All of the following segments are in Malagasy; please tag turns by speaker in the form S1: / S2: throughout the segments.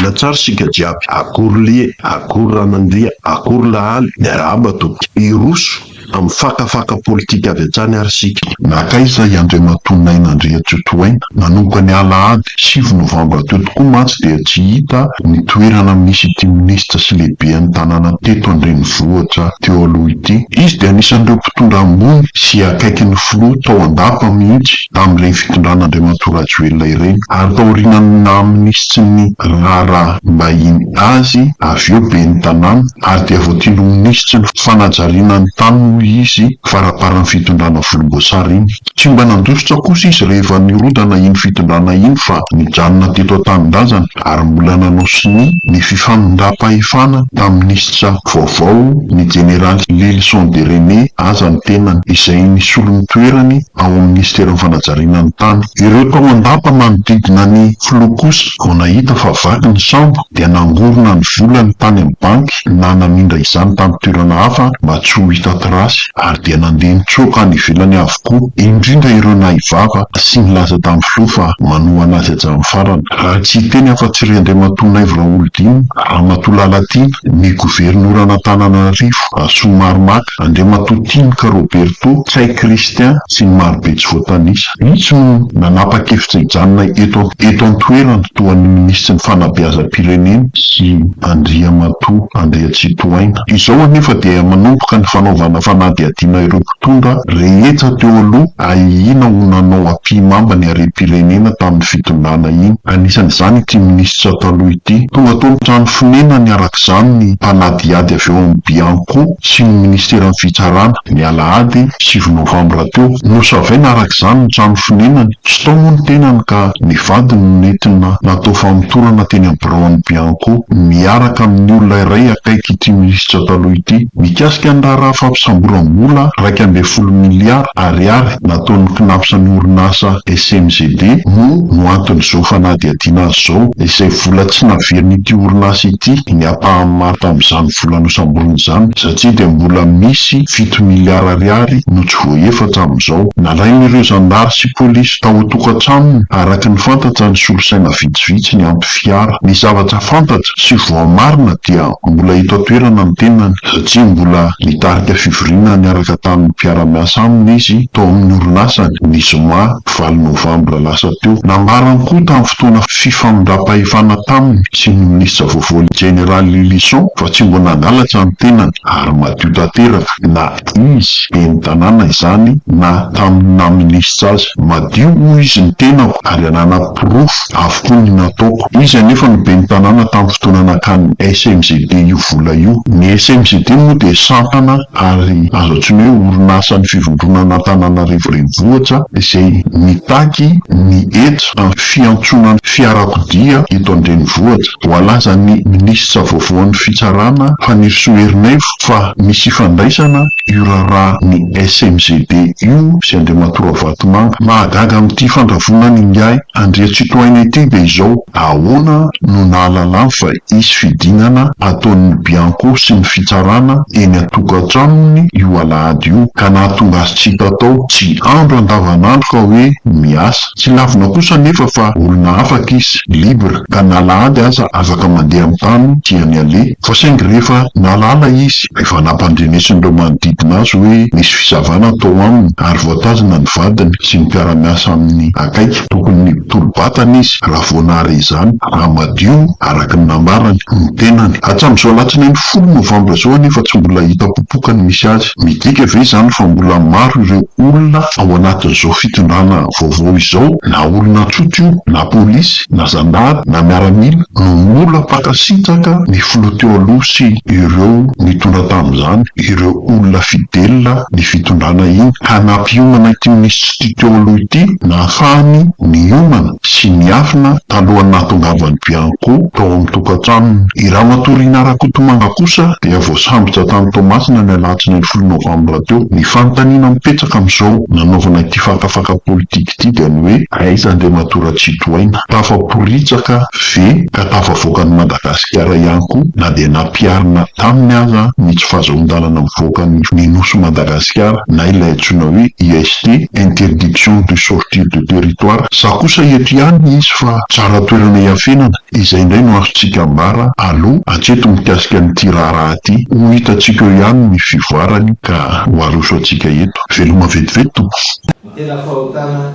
S1: Miaina tsara sika jiaby. Akory lie, akory ranandria, akory lahaly, miarahaba tompoko. Iroso amin'ny fakafaka politika avy hatrany ary sika.
S2: Nakaiza i Andriamaton'Ainandria Tsotoaina nanomboka ny Alahady 7 Novambra teo tokoa mantsy dia tsy hita ny toerana misy ity minisitra sy lehibean'ny tanàna teto an-drenivohitra teo aloha ity. Izy dia anisan'ireo mpitondra ambony sy akaiky ny filoha tao andapa mihitsy tamin'ilay fitondrana Andriamatoa Rajoelina ireny, ary taoriana minisitry ny rara-mbahiny azy avy eo ben'ny tanàna, ary dia voatilo minisitry ny fanajariana ny tany izy faraparan'ny fitondrana volomboasary iny. Tsy mba nandositra kosa izy rehefa nirodana iny fitondrana iny fa nijanona teto an-tanindrazana, ary mbola nanao siny ny fifanondram-pahefana tamin'ny minisitra vaovao ny jeneraly Lelson de René aza ny tenany, izay nisolo ny toerany ao amin'ny ministeran'ny fanajariana ny tany. Ireo tao andapa manodidina ny filoha kosa vao nahita fa vaky ny sambo dia nangorona ny volany tany amin'ny banky na namindra izany tamin'ny toerana hafa mba tsy ho hita trasy, ary dia nandeha nitsoaka any ivelany avokoa, indrindra ireo nahivava sy nilaza tamin'ny filoha fa manohana azy hatramin'ny farany. Raha tsy teny afa-tsy ry Andriamaton'Aivo Raolodimo Ramatoa Lalatiana, ny governoran'Antananarivo Somaromaka, Andriamatoa Tinika Roberto, Tsay Christian sy ny marobe tsy voatanisa. Mihitsy no nanapa-kevitra hijanona eto an-toerana toa ny ministry ny fanabeazam-pirenena sy Andriamatoa Andrea Tsotoaina. Izao anefa dia manomboka ny fanaovana fanadihadiana ireo mpitondra rehetra teo aloha ahihina ho nanao ampimamba ny harem-pirenena tamin'ny fitondrana iny. Anisan'izany ity minisitra taloha ity. Tonga tao ny trano fonena niarak'izany ny mpanadihady avy eo amin'ny Bianco sy ny ministeran'ny fitsarana ny Alahady 7 Novambra teo. Nosavaina arak'izany ny trano fonenany, tsy tao moa ny tenany ka ny vadiny no nentina natao famitorana teny amin'ny biraon'ny Bianco miaraka amin'ny olona iray akaiky ity minisitra taloha ity. Mikasika ny raha fampisamboram-bola 12 miliara ariary nataon'ny kinapisan'ny orinasa SMGD no anton'izao fanadihadiana azy izao, izay vola tsy naverin'ity orinasa ity ny apahany maro tamin'izany vola nosamboriny izany, satria dia mbola misy 7 miliara ariary no tsy voaefatra amin'izao. Nalain'ireo zandary sy polisy tao an-tokantranony araka ny fantatra ny solosaina vitsivitsy ny ampy fiara. Ny zavatra fantatra sy voamarina dia mbola hita toerana ny tenany, satria mbola nitarika fivoriana niaraka tamin'ny mpiara-miasa aminy izy tao amin'ny orinasany ny zoma 7 Novambra lasa teo. Nambarany koa tamin'ny fotoana fifanondram-pahefana taminy sy ny minisitra vaovao jeneraly Lelson fa tsy mbo nangalatra ny tenany, ary madio tanteraka na izy ben'ny tanàna izany na tamin'ny naministra azy. Madio hoy izy ny tenako ary anana pirofo avokoa ny nataoko. Izy anefa no ben'ny tanàna tamin'ny fotoana nakany SMGD io vola io. Ny SMGD moa dia sampana ary azo antsoina hoe orinasan'ny fivondronana Antananarivo renivohitra izay mitaky ny hetra amin'ny fiantsonan'ny fiarakodia eto an-drenivohitra. Voalaza ny minisitra vaovaon'ny fitsarana Fanirisoa fa misy ifandraisana io raharaha ny SMGD io sy Andriamatoa Vatomanga. Mahagaga amin'ity fandravonana ingahy Andrea Tsotoaina ity dia izao ahoana no nahalalany fa isy fidinana ataon'ny Bianco sy ny fitsarana eny an-tokantranony io Alahady io, ka nahatonga azy tsy hita tao, tsy andro andavanandro ka hoe miasa. Tsy lavina kosa nefa fa olona afaka izy, libre, ka na Alahady aza afaka mandeha amin'ny tany tiany aleha. Fa saingy rehefa nalala izy efa nampandrenesin'ireo manodidina azy hoe misy fisavana tao aminy, ary voatazana ny vadiny sy ny mpiara-miasa amin'ny akaiky. Tokony tolo-batana izy raha vao nahare izany, raha madio araka ny nambarany ny tenany. Hatramin'izao alatsinainy 10 Novambra izao anefa tsy mbola hita popokany misy azy. Midika ve izany fa mbola maro ireo olona ao anatin'izao fitondrana vaovao izao, na olona tsotra io, na polisy, na zandary, na miaramila, no mola pakasitraka ny filoha teo aloha sy ireo nitondra tamin'izany, ireo olona fidelina ny fitondrana iny, ka nampiomana ity minisitry ity teo aloha ity nahafahany niomana sy niafina talohan'ny nahatongavan'ny Bianco tao amin'ny tokantranony. I Ramatoa Rina Rakotomanga kosa dia voasambotra tamin'ny Tomasina ny alatsinainy 20 Novambra teo. Ny fanontaniana mipetraka amin'izao nanaovana ity fakafaka politika ity dia ny hoe aiza Andriamatora Rajoelina tafaporitsaka ve ka tafavoakan'i Madagasikara ihany koa, na dia nampiarina taminy aza ny tsy fahazon-dalana mivoaka ny nosy Madagasikara na ilay antsoina hoe IST, interdiction de sortir de territoire, sa kosa eto ihany izy fa tsara toerana iafenana. Izay indray no azontsika ambara aloha hatreto mikasika n'ity raharaha ity, ho hitantsika eo ihany ny fivoarany ka ho aroso antsika eto. Veloma vetivety tompo.
S3: Ny tena fahotana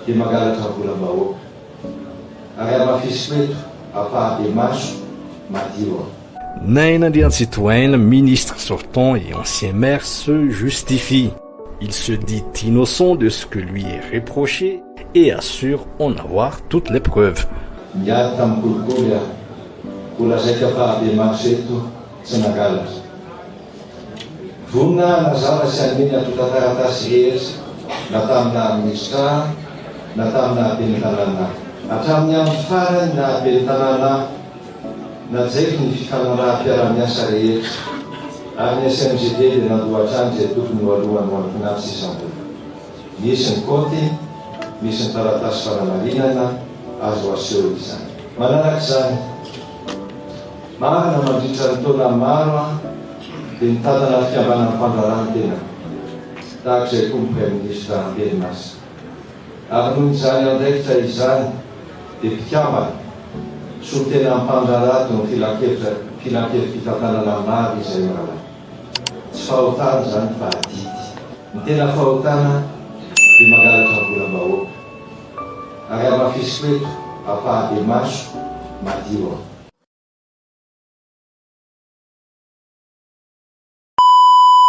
S3: dia mangalatra volam-bahoaka ary amafisiko eto ampahabe maso madio.
S4: Nain Andrian-Titoaina, ministre sortant et ancien maire, se justifie. Il se dit innocent de ce que lui est reproché et assure en avoir toutes les preuves.
S3: Miady tamin'ny kolikoly aho, mbola zaika ampahabe maso eto tsy nangalatra. Vonina nazava sy aniny atota taratasy rehetra, na tamina ministra, na tamina ben'ny tanàna. Hatramin'ny amin'ny farany na ben'ny tanàna najeky ny fifanaraha-piara-miasa rehetra. Ary ny SMGD dia nandohatra any izay tokony ho alohany ho amin'ny finantsy isam-bola. Misy ny kôty, misy ny taratasy fanamarinana, azo aseho izany. Manarak'izany, marina mandritra ny taona maro dia mitantana fikambanan'ny mpandrarahantena tahak'izay koa ny Premier ministre Rabelinasa. Ary noho izany andraikitra izany dia mpikambana so tena mpandrarato ny filan-kevim-pitantanana maro izay mara. Tsy fahotana zany fa adidy. Ny tena fahotana dia mangalatra volam-bahoaka ary amafisiko eto ampahabe maso madio.